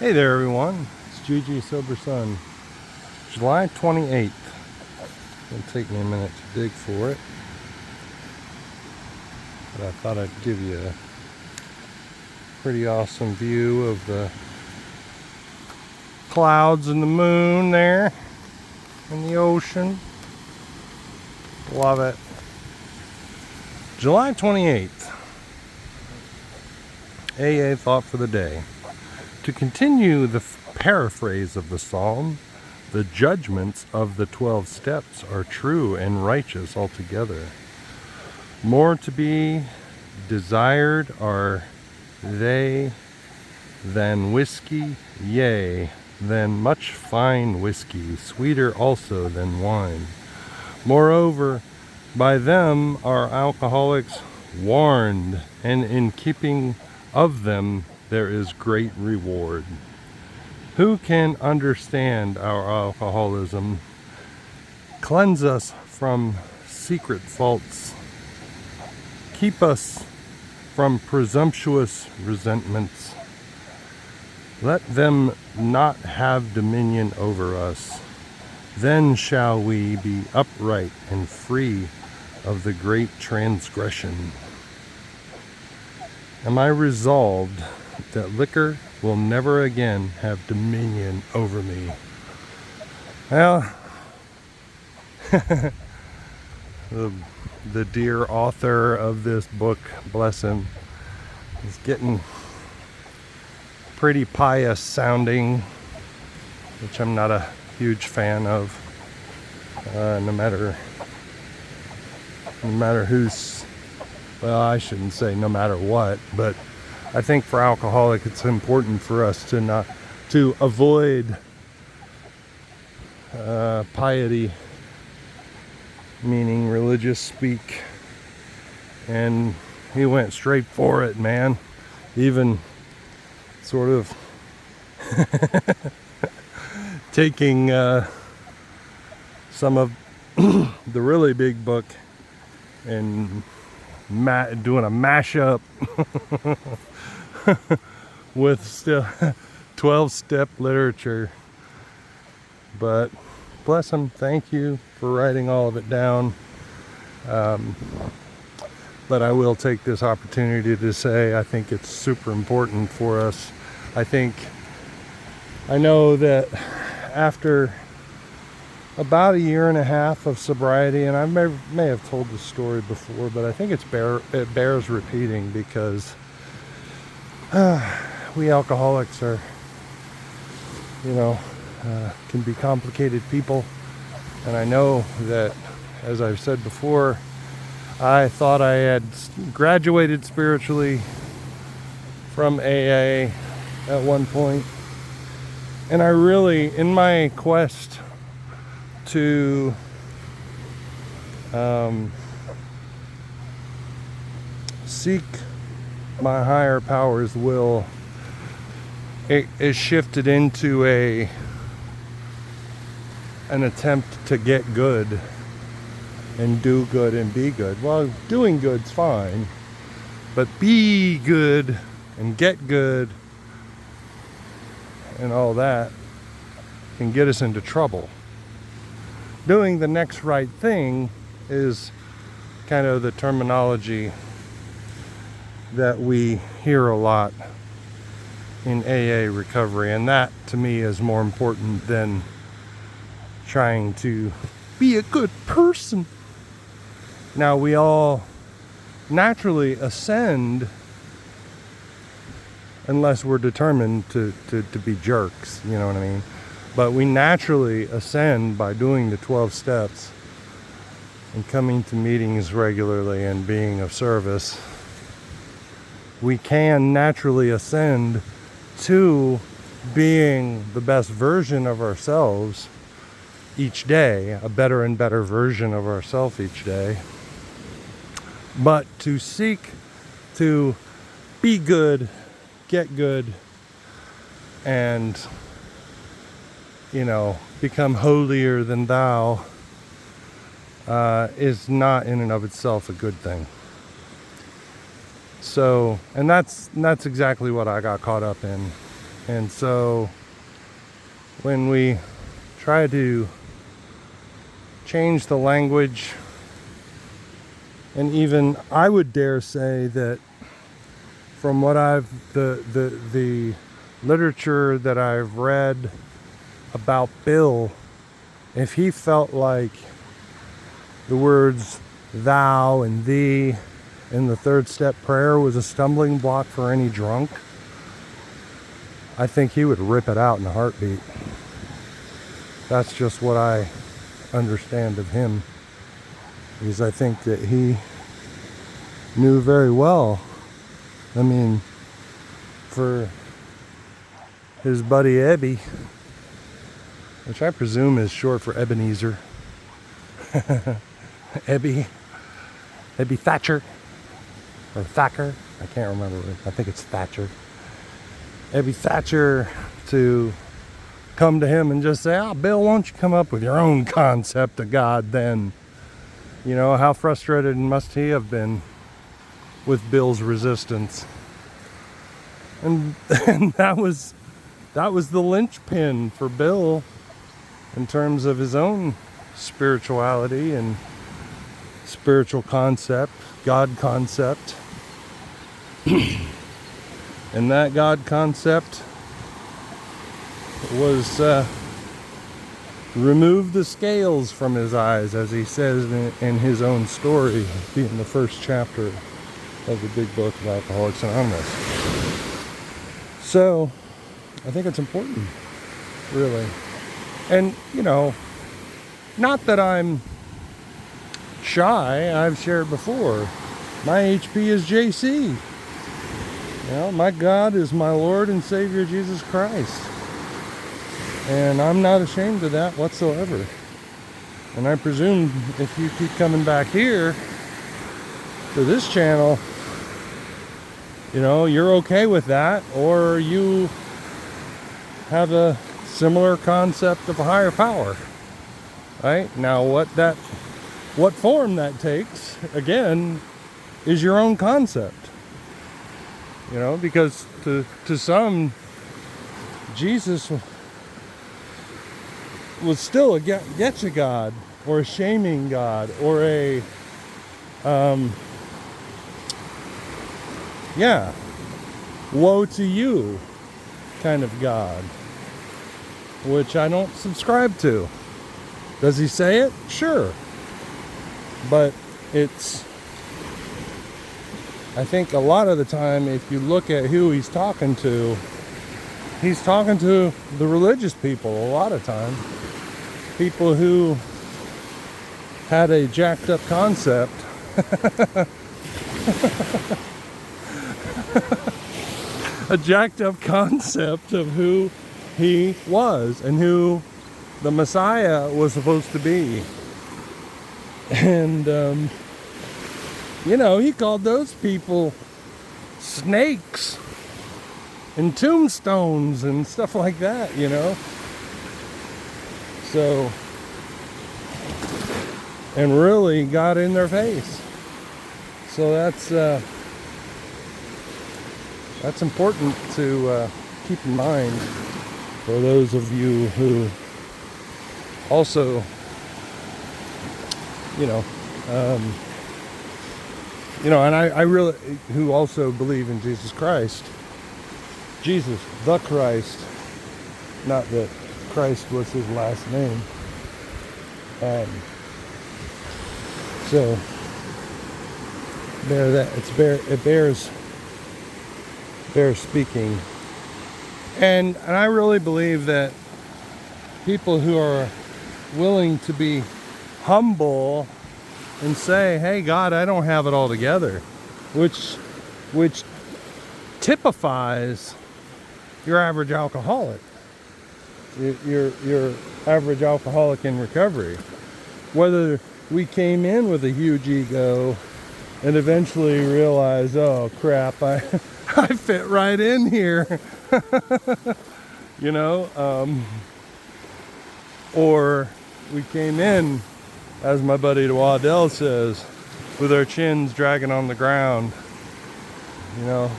Hey there everyone, it's GG Sober Sun. July 28th. It'll take me a minute to dig for it, but I thought I'd give you a pretty awesome view of the clouds and the moon there and the ocean. Love it. July 28th. AA thought for the day. To continue the paraphrase of the psalm, the judgments of the 12 steps are true and righteous altogether. More to be desired are they than whiskey, yea, than much fine whiskey, sweeter also than wine. Moreover, by them are alcoholics warned, and in keeping of them there is great reward. Who can understand our alcoholism? Cleanse us from secret faults. Keep us from presumptuous resentments. Let them not have dominion over us. Then shall we be upright and free of the great transgression. Am I resolved that liquor will never again have dominion over me? Well, the dear author of this book, bless him, is getting pretty pious sounding, which I'm not a huge fan of. No matter who's, well, I shouldn't say no matter what, but I think for alcoholic it's important for us to avoid piety, meaning religious speak, and he went straight for it, man. Even sort of taking some of the really big book and doing a mashup with still 12-step literature. But bless him, thank you for writing all of it down. But I will take this opportunity to say I think it's super important for us. I know that after about a year and a half of sobriety, and I may have told this story before, but I think it bears repeating, because we alcoholics are, can be complicated people. And I know that, as I've said before, I thought I had graduated spiritually from AA at one point. And I really, in my quest to seek my higher power's will, it is shifted into an attempt to get good and do good and be good. Well, doing good's fine, but be good and get good and all that can get us into trouble. Doing the next right thing is kind of the terminology that we hear a lot in AA recovery, and that to me is more important than trying to be a good person. Now, we all naturally ascend unless we're determined to be jerks, you know what I mean? But we naturally ascend by doing the 12 steps and coming to meetings regularly and being of service. We can naturally ascend to being the best version of ourselves each day, a better and better version of ourselves each day. But to seek to be good, get good, and become holier than thou is not in and of itself a good thing. So, and that's exactly what I got caught up in. And so when we try to change the language, and even I would dare say that from what the literature that I've read about Bill, if he felt like the words thou and thee in the third step prayer was a stumbling block for any drunk, I think he would rip it out in a heartbeat. That's just what I understand of him, because I think that he knew very well, I mean, for his buddy Ebby, which I presume is short for Ebenezer. Ebby Thatcher, or Thacker, I can't remember. I think it's Thatcher. Ebby Thatcher to come to him and just say, "Oh, Bill, won't you come up with your own concept of God then?" You know, how frustrated must he have been with Bill's resistance? And that was the linchpin for Bill in terms of his own spirituality and spiritual concept, God concept. And that God concept was remove the scales from his eyes, as he says in his own story, being the first chapter of the big book of Alcoholics Anonymous. So I think it's important, really. And, you know, not that I'm shy, I've shared before. My HP is JC. You know, my God is my Lord and Savior Jesus Christ. And I'm not ashamed of that whatsoever. And I presume if you keep coming back here to this channel, you know, you're okay with that, or you have a similar concept of a higher power. Right? Now what form that takes, again, is your own concept. You know, because to some, Jesus was still a getcha God, or a shaming God, or a woe to you kind of God, which I don't subscribe to. Does he say it? Sure. But I think a lot of the time, if you look at who he's talking to the religious people a lot of times. People who had a jacked up concept a jacked up concept of who he was and who the Messiah was supposed to be. And you know, he called those people snakes and tombstones and stuff like that, you know. So, and really got in their face. So that's important to keep in mind for those of you who also, and I really, who also believe in Jesus Christ, Jesus the Christ, not that Christ was his last name. So it bears speaking, and I really believe that people who are willing to be humble and say, "Hey, God, I don't have it all together," which typifies your average alcoholic, your average alcoholic in recovery. Whether we came in with a huge ego and eventually realize, "Oh crap, I fit right in here," you know, or we came in, as my buddy Waddell says, with our chins dragging on the ground, you know.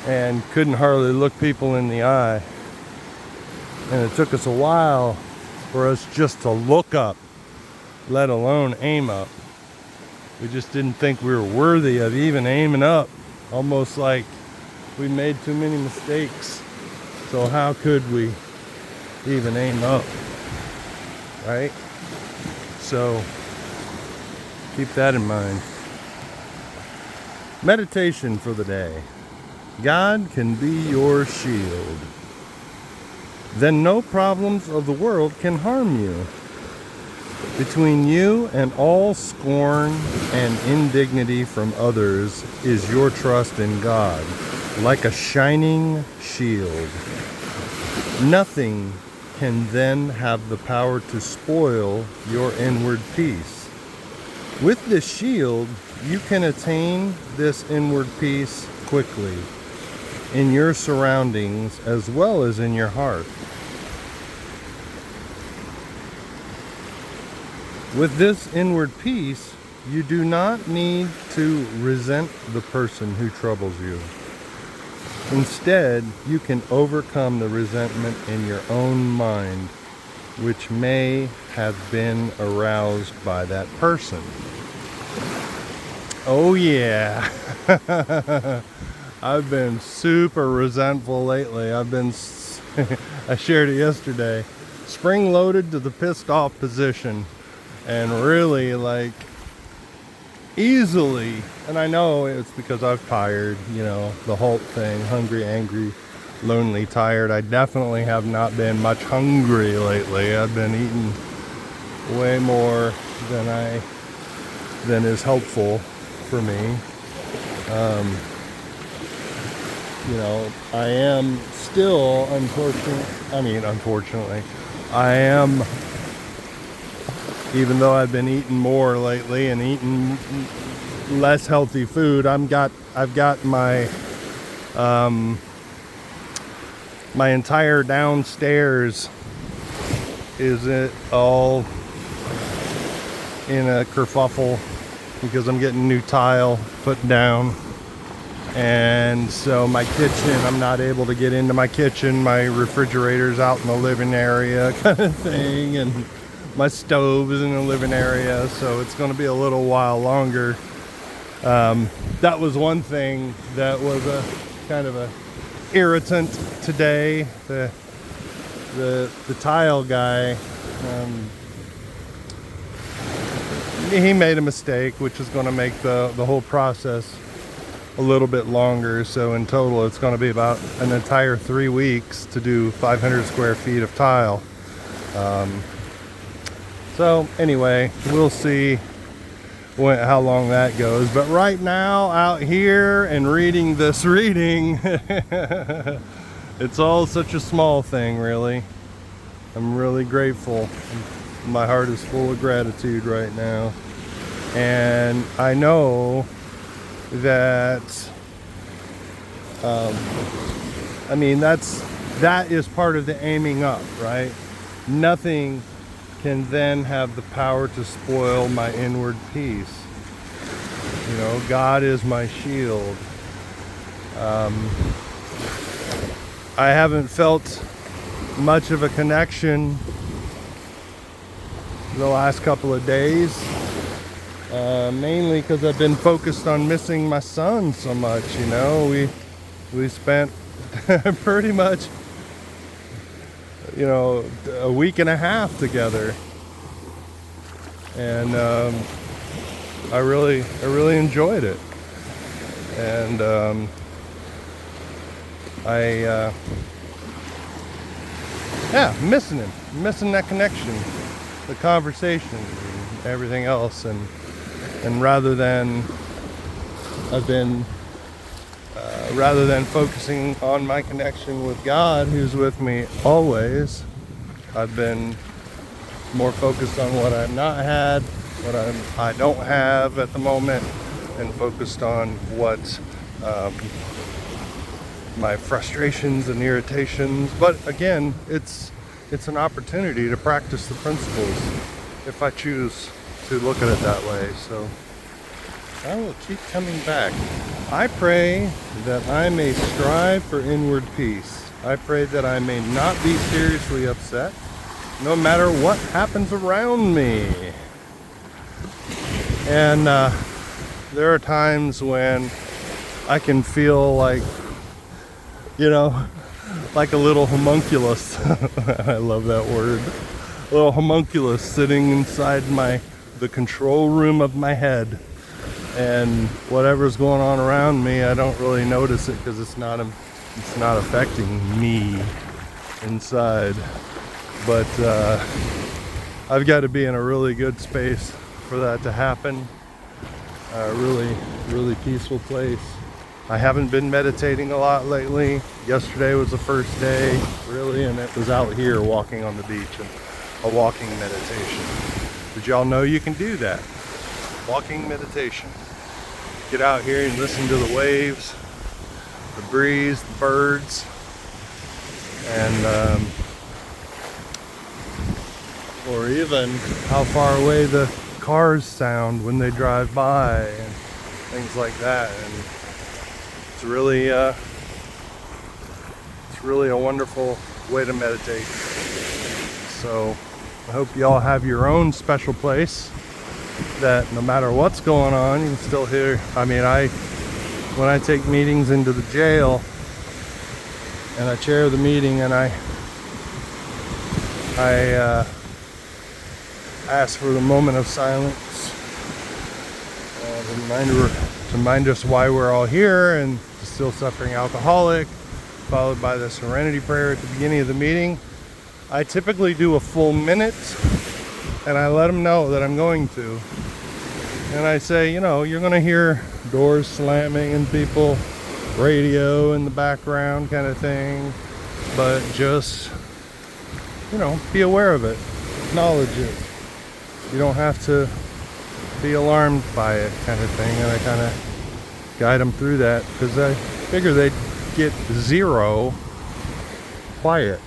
and couldn't hardly look people in the eye. And it took us a while for us just to look up, let alone aim up. We just didn't think we were worthy of even aiming up. Almost like we made too many mistakes. So how could we even aim up? Right? So keep that in mind. Meditation for the day. God can be your shield. Then no problems of the world can harm you. Between you and all scorn and indignity from others is your trust in God, like a shining shield. Nothing can then have the power to spoil your inward peace. With this shield, you can attain this inward peace quickly in your surroundings as well as in your heart. With this inward peace, you do not need to resent the person who troubles you. Instead, you can overcome the resentment in your own mind, which may have been aroused by that person. Oh yeah, I've been super resentful lately. I shared it yesterday, spring-loaded to the pissed off position. And really, like, easily, and I know it's because I've tired, you know, the halt thing, hungry, angry, lonely, tired. I definitely have not been much hungry lately. I've been eating way more than is helpful for me. You know, I am still, unfortunately, I am, even though I've been eating more lately and eating less healthy food, I've got my my entire downstairs is it all in a kerfuffle because I'm getting new tile put down. And so my kitchen, I'm not able to get into my kitchen. My refrigerator's out in the living area kind of thing, and my stove is in the living area, so it's going to be a little while longer. That was one thing that was a kind of a irritant today. The tile guy, he made a mistake, which is going to make the whole process a little bit longer. So in total, it's going to be about an entire 3 weeks to do 500 square feet of tile. So anyway, we'll see how long that goes. But right now, out here and reading this reading, it's all such a small thing, really. I'm really grateful. My heart is full of gratitude right now. And I know that, that is part of the aiming up, right? Nothing can then have the power to spoil my inward peace. You know, God is my shield. I haven't felt much of a connection the last couple of days, mainly because I've been focused on missing my son so much. You know, we spent pretty much, you know, a week and a half together, and I really enjoyed it, and missing that connection, the conversation, and everything else, and rather than focusing on my connection with God, who's with me always, I've been more focused on what I've not had, what I don't have at the moment, and focused on what my frustrations and irritations. But again, it's an opportunity to practice the principles if I choose to look at it that way. So I will keep coming back. I pray that I may strive for inward peace. I pray that I may not be seriously upset, no matter what happens around me. And there are times when I can feel like, like a little homunculus. I love that word. A little homunculus sitting inside the control room of my head. And whatever's going on around me, I don't really notice it because it's not affecting me inside. But I've got to be in a really good space for that to happen. A really, really peaceful place. I haven't been meditating a lot lately. Yesterday was the first day, really, and it was out here walking on the beach and a walking meditation. Did y'all know you can do that? Walking meditation. Get out here and listen to the waves, the breeze, the birds, and or even how far away the cars sound when they drive by and things like that. And it's really a wonderful way to meditate. So I hope y'all have your own special place that no matter what's going on, you can still hear. I mean, when I take meetings into the jail and I chair the meeting and I ask for the moment of silence, to remind us why we're all here, and the still suffering alcoholic, followed by the serenity prayer at the beginning of the meeting. I typically do a full minute, and I let them know that I'm going to. And I say, you're going to hear doors slamming and people, radio in the background kind of thing, but just, be aware of it, acknowledge it. You don't have to be alarmed by it kind of thing. And I kind of guide them through that because I figure they'd get zero quiet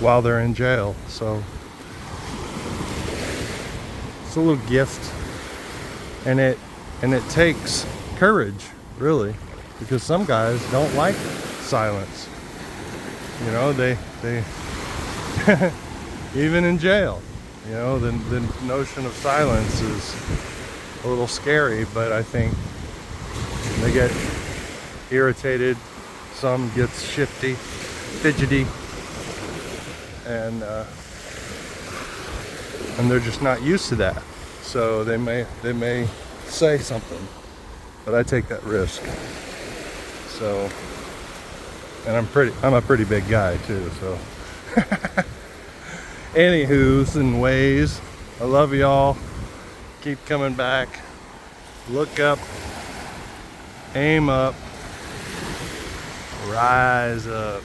while they're in jail. So it's a little gift, and it takes courage, really, because some guys don't like silence. They even in jail, the notion of silence is a little scary, but I think they get irritated, some gets shifty, fidgety, and they're just not used to that. So they may say something, but I take that risk. So, and I'm a pretty big guy too, so. Anywho's and ways, I love y'all. Keep coming back. Look up, aim up, rise up.